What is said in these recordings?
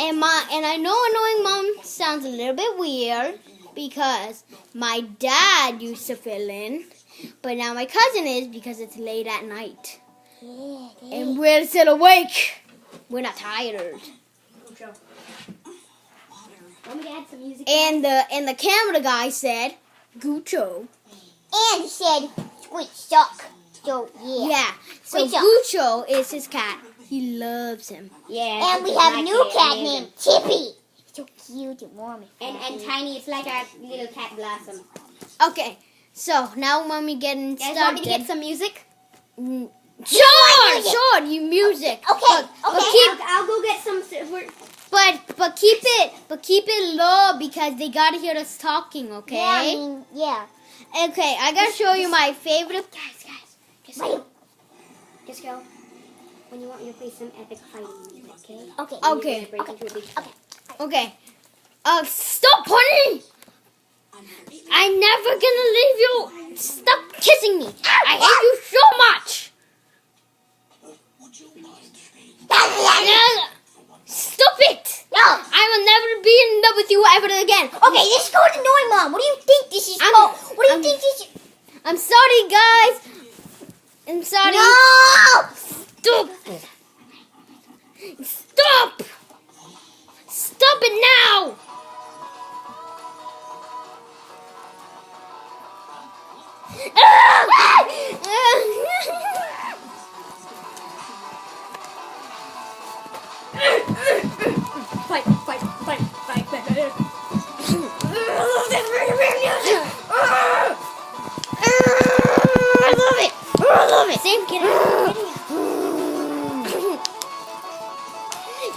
And I know annoying mom sounds a little bit weird because my dad used to fill in, but now my cousin is because it's late at night. And we're still awake. We're not tired. And the camera guy said, Gucho. And he said, squeak, suck. So, yeah. Yeah. So Gucho is his cat. He loves him. Yeah. And we have a new cat named Chippy. So cute and warm. And Tiny, it's like our little cat Blossom. Okay. So now mommy getting Guys, started. want me to get some music? Sure, you music. Okay. I'll go get some. But keep it low because they gotta hear us talking, okay? Yeah, I mean, yeah. Okay, I gotta show you my favorite. Guys. Just go. When you want me to play some epic fighting music, okay? Okay. Okay. Break into a big fight. Okay. Stop, honey! I'm never gonna leave you. Stop kissing me. I hate you so much. Stop it! No. I will never be in love with you ever again. Okay, this is called annoying mom. What do you think this is called? What do you think this is? I'm sorry, guys. I'm sorry. No! Stop! Stop! Stop it now! Fight. I love it. Same kid.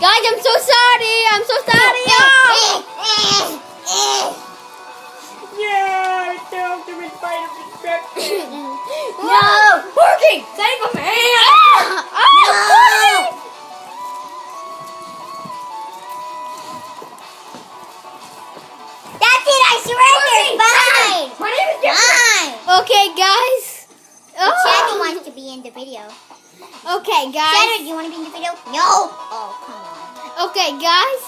Guys, I'm so sorry. Yeah, it's the ultimate fight of destruction. No! Porky! Save a man! No! That's it, I surrender! Fine! My name is different. Fine! Okay, guys. Shannon wants to be in the video. Okay, guys. Shannon, do you want to be in the video? No! Oh, come on. Okay, guys.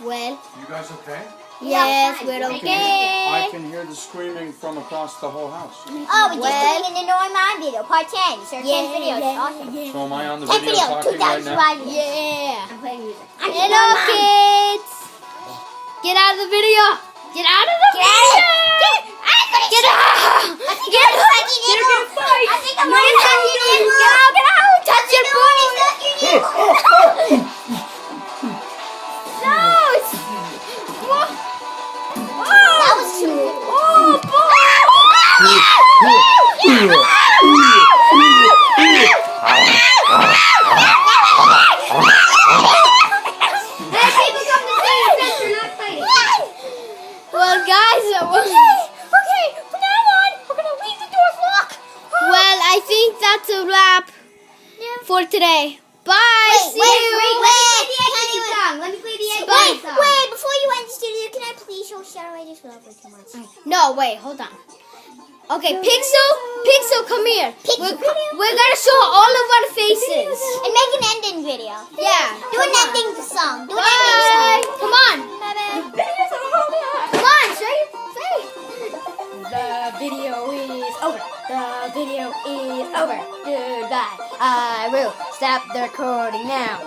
Well, You guys okay? yes, fine. we're I I okay. can hear the screaming from across the whole house. Oh, we're just Well- doing an annoying mom video, part 10. So 10 videos. Awesome. So am I on the 10 video videos, talking right 2,000 now? subscribers. Yeah. I'm playing music. I'm Hello, Mom. kids. Get out of the video. Get out of the Get out of video. it! Get out. I think I'm sucking it You're gonna fight. I think I'm No, really sucking it get out. Get out. Touch your booty. No. That was too good. Oh, boy. People come to see you since you're not fighting. Well, guys, Okay, from now on, we're gonna leave the doors locked. well, I think that's a wrap for today. Bye. See you. Let me play the Eddie Bye. song. Wait, before you end the studio, can I please show Shadow? I just love her too much. No, wait, hold on. Okay, Pixel, come here. Pixel. We're gonna show all of our faces. And make an ending video. Yeah. Do an ending song. Do an ending Bye. song. Come on. Video's over. Come on, show your face. The video is over. The video is over. Goodbye. I will stop the recording now.